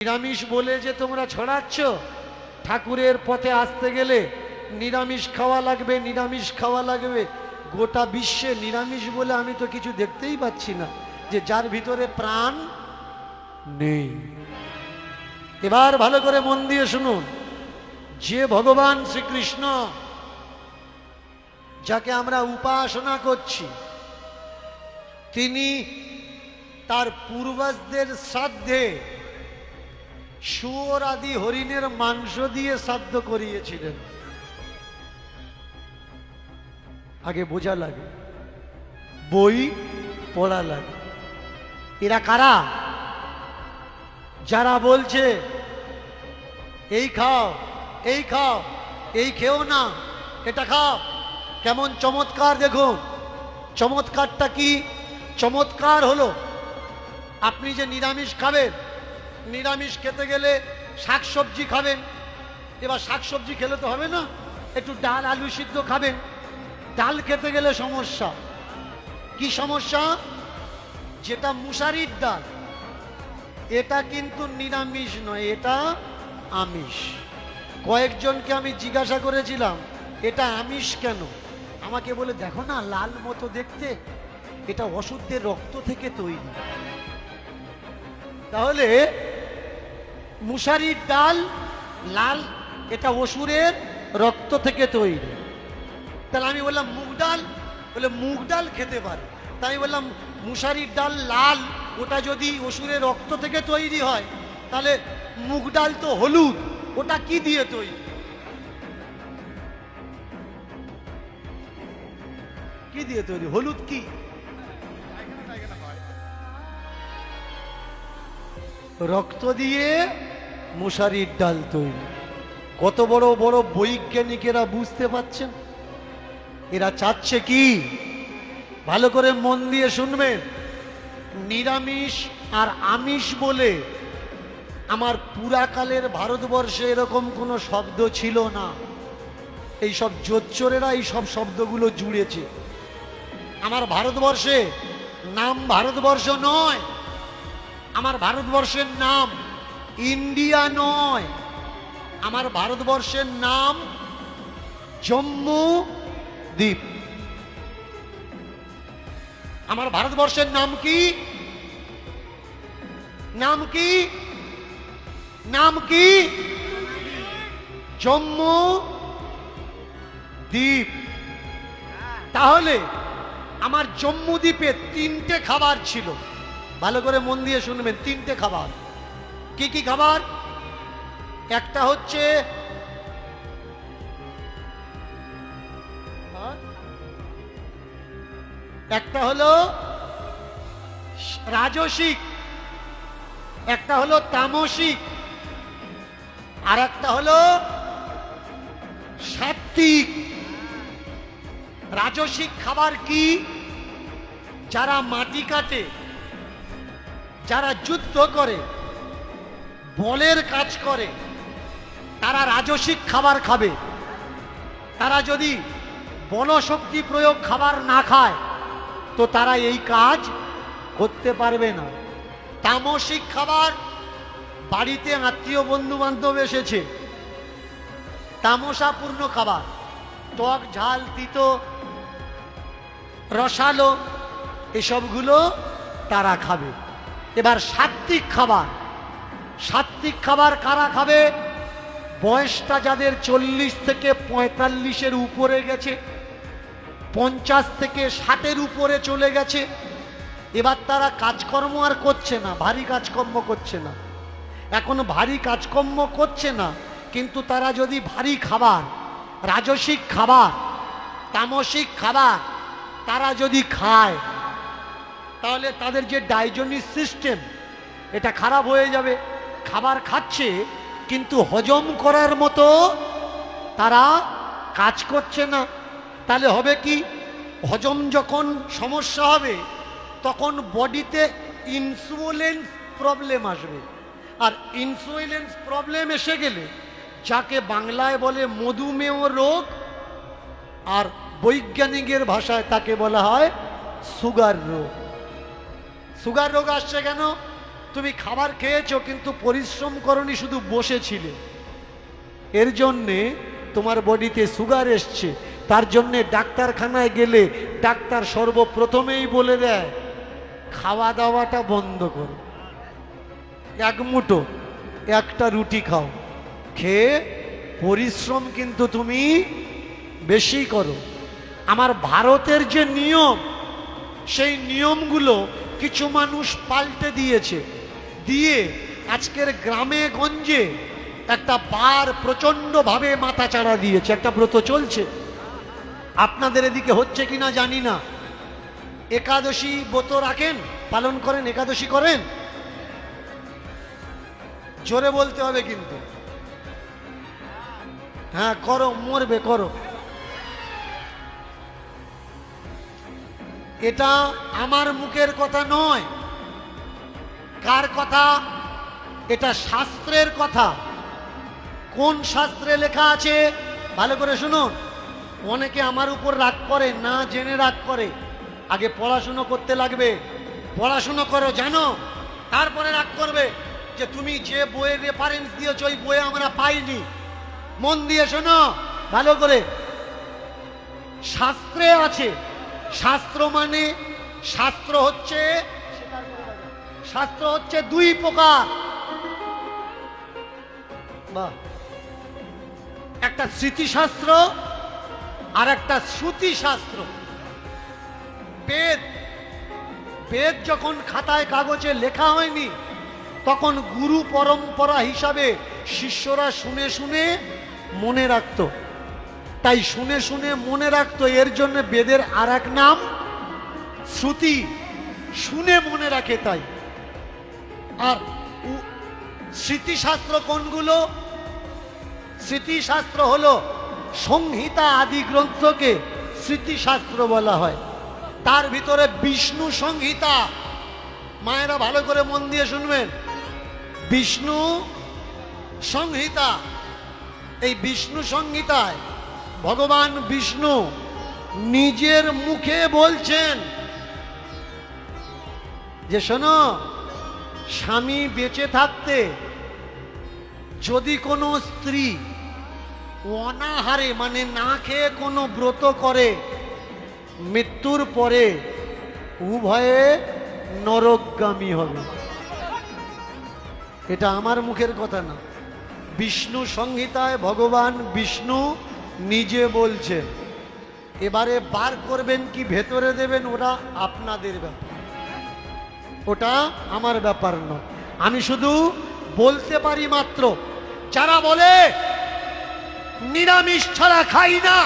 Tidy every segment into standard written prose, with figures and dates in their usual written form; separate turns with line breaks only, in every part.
নিরামিষ বলে যে তোমরা ছড়াচ্ছ, ঠাকুরের পথে আসতে গেলে নিরামিষ খাওয়া লাগবে, নিরামিষ খাওয়া লাগবে। গোটা বিশ্বে নিরামিষ বলে আমি তো কিছু দেখতেই পাচ্ছি না, যে যার ভিতরে প্রাণ নেই। এবার ভালো করে মন দিয়ে শুনুন, যে ভগবান শ্রীকৃষ্ণ যাকে আমরা উপাসনা করছি, তিনি তার পূর্বজদের শ্রাদ্ধে শুয়োর আদি হরিণের মাংস দিয়ে শ্রাদ্ধ করিয়েছিলেন। আগে বোঝা লাগে, বই পড়া লাগে। এরা কারা? যারা বলছে এই খাও, এই খাও, এই খেও না, এটা খাও। কেমন চমৎকার দেখুন। চমৎকারটা কি? চমৎকার হলো আপনি যে নিরামিষ খাবেন, নিরামিষ খেতে গেলে শাকসবজি খাবেন। এবার শাকসবজি খেলে তো হবে না, একটু ডাল আলু সিদ্ধ খাবেন। ডাল খেতে গেলে সমস্যা। কি সমস্যা? যেটা মুসারির ডাল, এটা কিন্তু নিরামিষ নয়, এটা আমিষ। কয়েকজনকে আমি জিজ্ঞাসা করেছিলাম এটা আমিষ কেন, আমাকে বলে দেখো না লাল মতো দেখতে, এটা অশুদ্ধের রক্ত থেকে তৈরি। তাহলে মুসারির ডাল লাল, এটা অসুরের রক্ত থেকে তৈরি। তাহলে আমি বললাম মুগ ডাল, বলে মুগ ডাল খেতে পারে। তাই আমি বললাম মুসারির ডাল লাল, ওটা যদি অসুরের রক্ত থেকে তৈরি হয়, তাহলে মুগ ডাল তো হলুদ, ওটা কি দিয়ে তৈরি? কি দিয়ে তৈরি? হলুদ কি? রক্ত দিয়ে মুসারির ডাল তৈরি। কত বড় বড় বৈজ্ঞানিকেরা বুঝতে পারছেন। এরা চাচ্ছে কি? ভালো করে মন দিয়ে শুনবেন। নিরামিষ আর আমিষ বলে আমার পুরাকালের ভারতবর্ষে এরকম কোনো শব্দ ছিল না। এই সব জোচ্চোরেরা এই সব শব্দগুলো জুড়েছে। আমার ভারতবর্ষে নাম ভারতবর্ষ নয়, আমার ভারতবর্ষের নাম ইন্ডিয়া নয়, আমার ভারতবর্ষের নাম জম্মু দ্বীপ। আমার ভারতবর্ষের নাম কি? নাম কি? নাম কি? জম্মু দ্বীপ। তাহলে আমার জম্মু দ্বীপে 3টে খাবার ছিল। ভালো করে মন দিয়ে শুনবেন, 3টে খাবার। কি কি খাবার? একটা হচ্ছে একটা হলো রাজসিক, একটা হলো তামসিক, আর একটা হলো সাত্ত্বিক। রাজসিক খাবার কি? যারা মাটি কাটে, যারা যুদ্ধ করে, বলের কাজ করে, তারা রাজসিক খাবার খাবে। তারা যদি বলশক্তি প্রয়োগ খাবার না খায় তো তারা এই কাজ করতে পারবে না। তামসিক খাবার, বাড়িতে আত্মীয় বন্ধু বান্ধব এসেছে, তামসাপূর্ণ খাবার, টক ঝাল তিতো রসালো, এসবগুলো তারা খাবে। এবার সাত্ত্বিক খাবার। সাত্ত্বিক খাবার কারা খাবে? বয়সটা যাদের 40 থেকে 45-এর উপরে গেছে, 50 থেকে 60-এর উপরে চলে গেছে। এবার তারা কাজকর্ম আর করছে না, ভারী কাজকর্ম করছে না। এখন ভারী কাজকর্ম করছে না, কিন্তু তারা যদি ভারী খাবার, রাজসিক খাবার, তামসিক খাবার তারা যদি খায়, তাহলে তাদের যে ডাইজেস্টিভ সিস্টেম, এটা খারাপ হয়ে যাবে। খাবার খাচ্ছে কিন্তু হজম করার মতো তারা কাজ করছে না। তাহলে হবে কি? হজম যখন সমস্যা হবে তখন বডিতে ইনসুলিন প্রবলেম আসবে। আর ইনসুলিন প্রবলেম এসে গেলে, যাকে বাংলায় বলে মধুমেহ রোগ, আর বৈজ্ঞানিকের ভাষায় তাকে বলা হয় সুগার রোগ। সুগার রোগ আসছে কেন? তুমি খাবার খেয়েছো কিন্তু পরিশ্রম করনি, শুধু বসেছিলে, এর জন্যে তোমার বডিতে সুগার এসছে। তার জন্যে ডাক্তারখানায় গেলে ডাক্তার সর্বপ্রথমেই বলে দেয় খাওয়া দাওয়াটা বন্ধ করো, এক মুঠো একটা রুটি খাও, খেয়ে পরিশ্রম কিন্তু তুমি বেশি করো। আমার ভারতের যে নিয়ম, সেই নিয়মগুলো কিছু মানুষ পাল্টে দিয়েছে, দিয়ে আজকের গ্রামে গঞ্জে একটা বার প্রচন্ডভাবে মাথা চাড়া দিয়েছে। একটা ব্রত চলছে, আপনাদের এদিকে হচ্ছে কিনা জানি না। একাদশী ব্রত রাখেন, পালন করেন, একাদশী করেন? জোরে বলতে হবে কিন্তু। হ্যাঁ করো, মরবে, করো। এটা আমার মুখের কথা নয়। কার কথা? এটা শাস্ত্রের কথা। কোন শাস্ত্রে লেখা আছে ভালো করে শুনুন। অনেকে আমার উপর রাগ করে, না জেনে রাগ করে। আগে পড়াশুনো করতে লাগবে, পড়াশুনো করো জানো, তারপরে রাগ করবে যে তুমি যে বইয়ের রেফারেন্স দিয়েছো ওই বইয়ে আমরা পাইনি। মন দিয়ে শোনো ভালো করে। শাস্ত্রে আছে, শাস্ত্র মানে শাস্ত্র হচ্ছে দুই প্রকার। বাহ, একটা স্মৃতিশাস্ত্র আর একটা শ্রুতিশাস্ত্র। বেদ যখন খাতায় কাগজে লেখা হয়নি তখন গুরু পরম্পরা হিসাবে শিষ্যরা শুনে শুনে মনে রাখতো। তাই শুনে শুনে মনে রাখতো, এর জন্য বেদের আর এক নাম শ্রুতি, শুনে মনে রাখে তাই। আর স্মৃতিশাস্ত্র কোনগুলো? স্মৃতিশাস্ত্র হলো সংহিতা আদি গ্রন্থকে স্মৃতিশাস্ত্র বলা হয়। তার ভিতরে বিষ্ণু সংহিতা, মায়েরা ভালো করে মন দিয়ে শুনবেন, বিষ্ণু সংহিতা। এই বিষ্ণু সংহিতায় ভগবান বিষ্ণু নিজের মুখে বলছেন যে শোনো, স্বামী বেঁচে থাকতে যদি কোনো স্ত্রী অনাহারে মানে না খেয়ে কোনো ব্রত করে, মৃত্যুর পরে উভয়ে নরকগামী হবে। এটা আমার মুখের কথা না, বিষ্ণু সংহিতায় ভগবান বিষ্ণু নিজে বলছে। এবারে বার করবেন কি ভেতরে দেবেন ওটা আপনাদের ব্যাপার, ওটা আমার ব্যাপার নয়। আমি শুধু বলতে পারি মাত্র। যারা বলে নিরামিষ ছাড়া খাই না,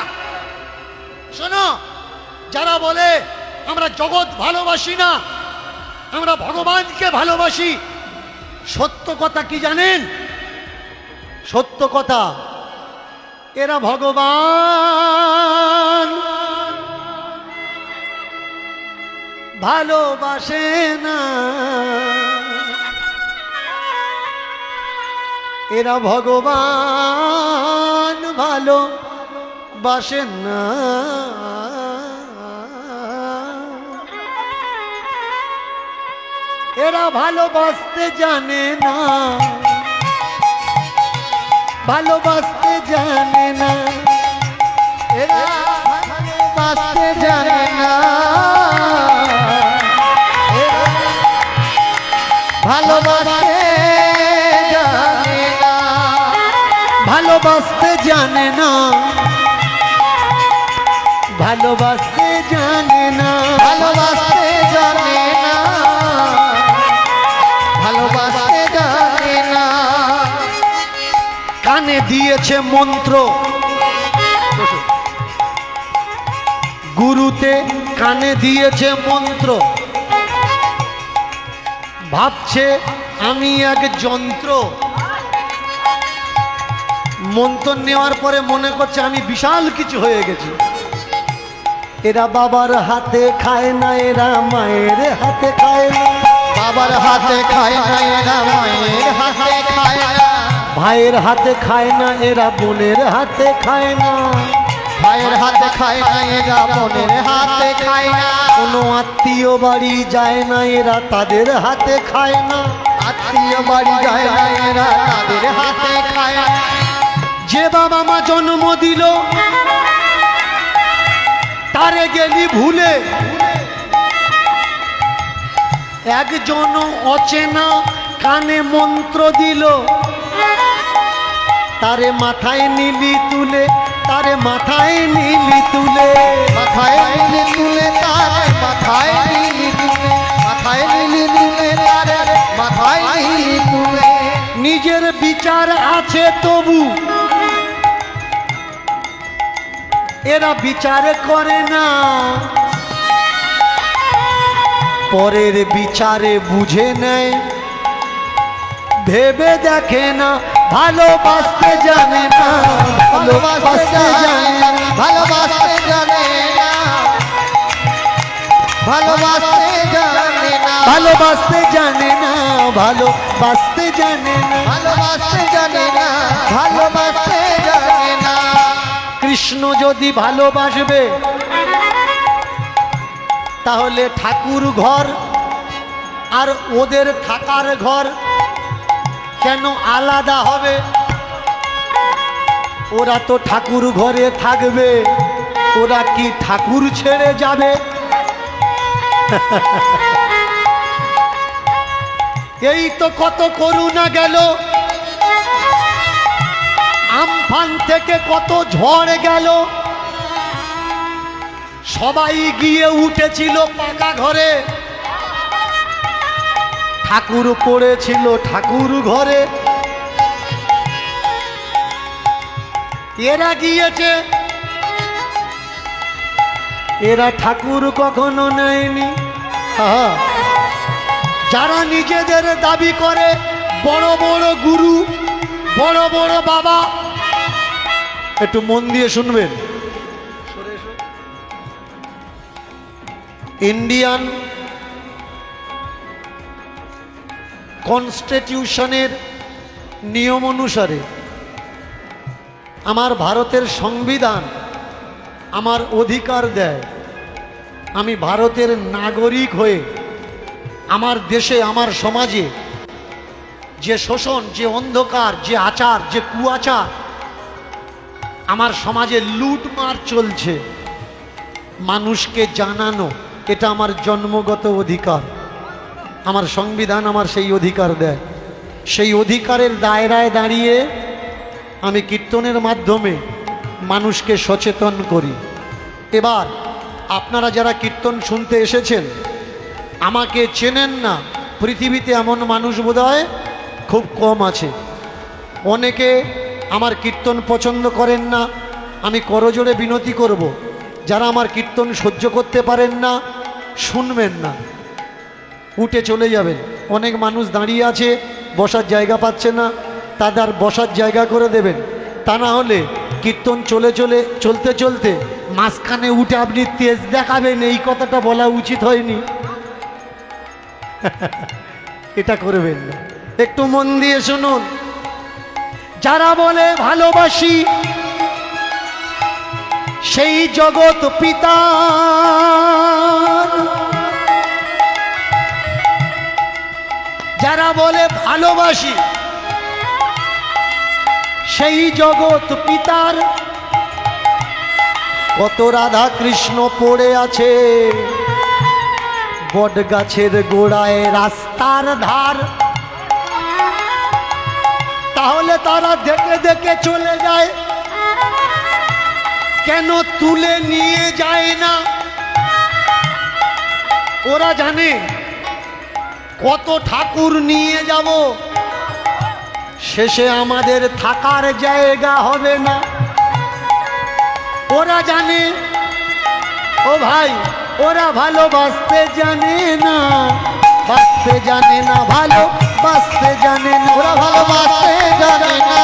শোনো, যারা বলে আমরা জগৎ ভালোবাসি না, আমরা ভগবানকে ভালোবাসি, সত্য কথা কি জানেন? সত্য কথা, এরা ভগবান ভালোবাসে না, এরা ভগবান ভালোবাসে না। এরা ভালোবাসতে জানে না, ভালোবাসতে জানে না, এরা ভালোবাসতে জানে না, ভালোবাসতে জানে না, ভালোবাসতে জানে না, ভালোবাসতে জানে না, ভালোবাসতে জানে না, ভালোবাসতে জানে না। কানে দিয়েছে মন্ত্র, গুরুতে কানে দিয়েছে মন্ত্র, ভাবছে আমি এক যন্ত্র। মন্ত্র নেওয়ার পরে মনে করছে আমি বিশাল কিছু হয়ে গেছি। এরা বাবার হাতে খায় না, এরা মায়ের হাতে খায় না, বাবার হাতে খায় না, এরা মায়ের হাতে খায় না, ভাইয়ের হাতে খায় না, এরা বোনের হাতে খায় না, ভাইয়ের হাতে খায় না, এরা বোনের হাতে খায় না, কোনো আত্মীয় বাড়ি যায় না, এরা তাদের হাতে খায় না,
আত্মীয় বাড়ি যায় না এরা তাদের হাতে খায়।
যে বাবা মা জন্ম দিল তারে গেলি ভুলে, একজন অচেনা কানে মন্ত্র দিল, তারে মাথায় নিলি তুলে, তারে মাথায় নিলি তুলে,
মাথায় নিলি তুলে তারে মাথায় নিলি তুলে, মাথায় নিলি তুলে তারে মাথায় নিলি তুলে।
নিজের বিচার আছে তবু এরা বিচার করে না, পরের বিচারে বুঝে নেয়, ভেবে দেখে না, ভালোবাসতে জানে না,
ভালোবাসতে জানে না, ভালোবাসতে জানে না, ভালোবাসতে জানে না,
ভালোবাসতে জানে না, ভালোবাসতে জানে না,
ভালোবাসতে জানে না, ভালোবাসতে জানে না।
কৃষ্ণ যদি ভালোবাসবে তাহলে ঠাকুর ঘর আর ওদের থাকার ঘর কেন আলাদা হবে? ওরা তো ঠাকুর ঘরে থাকবে, ওরা কি ঠাকুর ছেড়ে যাবে? এই তো কত করুণা গেল, আমফান থেকে কত ঝড় গেল, সবাই গিয়ে উঠেছিল পাকা ঘরে, ঠাকুর পড়েছিল ঠাকুর ঘরে। এরা গিয়েছে, এরা ঠাকুর কখনো নেয়নি। যারা নিজেদের দাবি করে বড় বড় গুরু, বড় বড় বাবা, একটু মন দিয়ে শুনবেন। ইন্ডিয়ান কনস্টিটিউশনের নিয়ম অনুসারে আমার ভারতের সংবিধান আমার অধিকার দেয়, আমি ভারতের নাগরিক হয়ে আমার দেশে আমার সমাজে যে শোষণ, যে অন্ধকার, যে আচার, যে কুয়াচার আমার সমাজে লুটমার চলছে, মানুষকে জানানো এটা আমার জন্মগত অধিকার। আমার সংবিধান আমার সেই অধিকার দেয়। সেই অধিকারের দায়রায় দাঁড়িয়ে আমি কীর্তনের মাধ্যমে মানুষকে সচেতন করি। এবার আপনারা যারা কীর্তন শুনতে এসেছেন আমাকে চেনেন না, পৃথিবীতে এমন মানুষ বোধহয় খুব কম আছে। অনেকে আমার কীর্তন পছন্দ করেন না, আমি করজোড়ে বিনতি করব, যারা আমার কীর্তন সহ্য করতে পারেন না শুনবেন না, উঠে চলে যাবেন। অনেক মানুষ দাঁড়িয়ে আছে, বসার জায়গা পাচ্ছে না, তাদের বসার জায়গা করে দেবেন। তা না হলে কীর্তন চলতে চলতে মাঝখানে উঠে আপনি তেজ দেখাবেন, এই কথাটা বলা উচিত হয়নি। এটা করবেন না, একটু মন দিয়ে শুনুন। যারা বলে ভালোবাসি সেই জগৎ পিতা, যারা বলে ভালোবাসি সেই জগৎ পিতার কত রাধা কৃষ্ণ পড়ে আছে বট গাছের গোড়ায় রাস্তার ধার। তাহলে তারা দেখে দেখে চলে যায়, কেন তুলে নিয়ে যায় না? ওরা জানে কত ঠাকুর নিয়ে যাব, শেষে আমাদের থাকার জায়গা হবে না। ওরা জানে, ও ভাই, ওরা ভালোবাসতে জানে না, বাঁচতে জানে না, ভালোবাসতে জানে না,
ওরা ভালোবাসতে জানে না,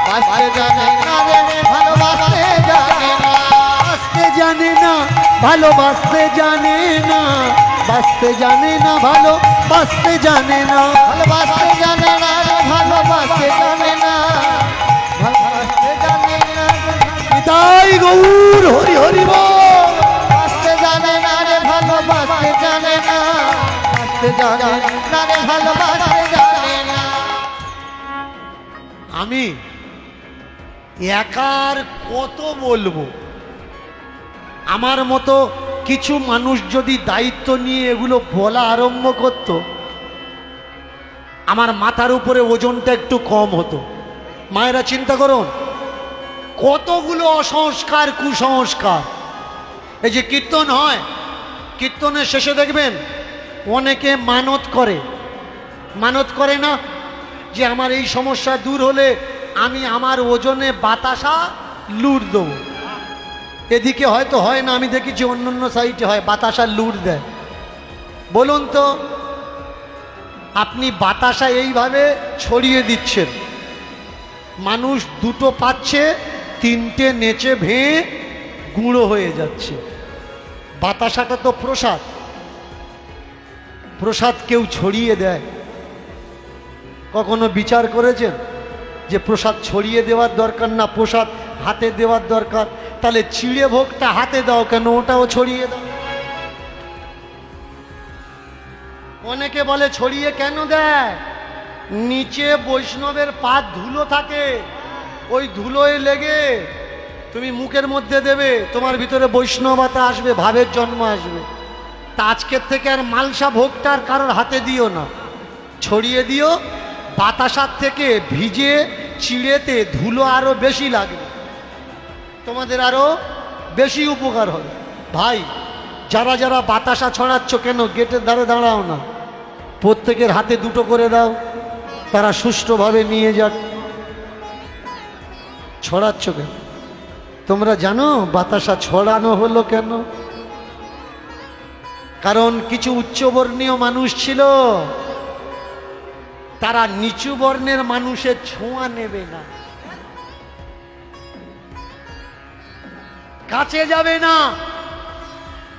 বাঁচতে জানে না, ভালোবাসতে জানে না,
বাঁচতে জানে না, ভালোবাসতে জানে না, বাঁচতে জানে না, ভালোবাসতে জানে না,
ভালোবাসতে জানে না, ভালোবাসতে জানে না, ভালোবাসতে জানে না,
তাই গৌর হরি হরি বল।
বাঁচতে জানে না রে, ভালোবাসতে জানে না, বাঁচতে জানে না রে, ভালো
আমি একার কত বলবো। আমার মতো কিছু মানুষ যদি দায়িত্ব নিয়ে এগুলো বলা আরম্ভ করত, আমার মাথার উপরে ওজনটা একটু কম হতো। মায়েরা চিন্তা করুন, কতগুলো অসংস্কার, কুসংস্কার। এই যে কীর্তন হয়, কীর্তনের শেষে দেখবেন অনেকে মানত করে। মানত করে না যে আমার এই সমস্যা দূর হলে আমি আমার ওজনে বাতাসা লুট দেবো। এদিকে হয়তো হয় না, আমি দেখেছি অন্য অন্য সাইডে হয়, বাতাসা লুট দেয়। বলুন তো, আপনি বাতাসা এইভাবে ছড়িয়ে দিচ্ছেন, মানুষ দুটো পাচ্ছে, তিনটে নেচে ভেঙে গুঁড়ো হয়ে যাচ্ছে। বাতাসাটা তো প্রসাদ, প্রসাদ কেউ ছড়িয়ে দেয়? কখনো বিচার করেছেন যে প্রসাদ ছড়িয়ে দেওয়ার দরকার না, প্রসাদ হাতে দেওয়ার দরকার? তাহলে চিড়ে ভোগটা হাতে দাও কেন, ওটাও ছড়িয়ে দাও। অনেকে বলে ছড়িয়ে কেন দেয়? নিচে বৈষ্ণবের পা ধুলো থাকে, ওই ধুলোয় লেগে তুমি মুখের মধ্যে দেবে, তোমার ভিতরে বৈষ্ণবতা আসবে, ভাবের জন্ম আসবে। তা আজকের থেকে আর মালসা ভোগটা আর কারোর হাতে দিও না, ছড়িয়ে দিও। বাতাসার থেকে ভিজে চিড়েতে ধুলো আরো বেশি লাগবে, তোমাদের আরো বেশি উপকার হবে। ভাই, যারা যারা বাতাসা ছড়াচ্ছ, কেন গেটের ধারে দাঁড়াও না, প্রত্যেকের হাতে দুটো করে দাও, তারা সুষ্ঠুভাবে নিয়ে যাক। ছড়াচ্ছ কেন? তোমরা জানো বাতাসা ছড়ানো হলো কেন? কারণ কিছু উচ্চবর্ণীয় মানুষ ছিল, তারা নিচু বর্ণের মানুষের ছোঁয়া নেবে না, কাছে যাবে না,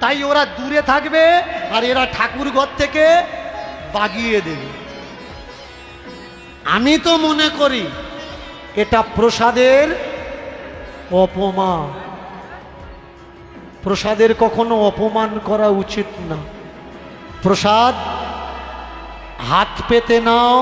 তাই ওরা দূরে থাকবে, আর এরা ঠাকুর ঘর থেকে বাগিয়ে দেবে। আমি তো মনে করি এটা প্রসাদের অপমান। প্রসাদের কখনো অপমান করা উচিত না। প্রসাদ হাত পেতে নাও,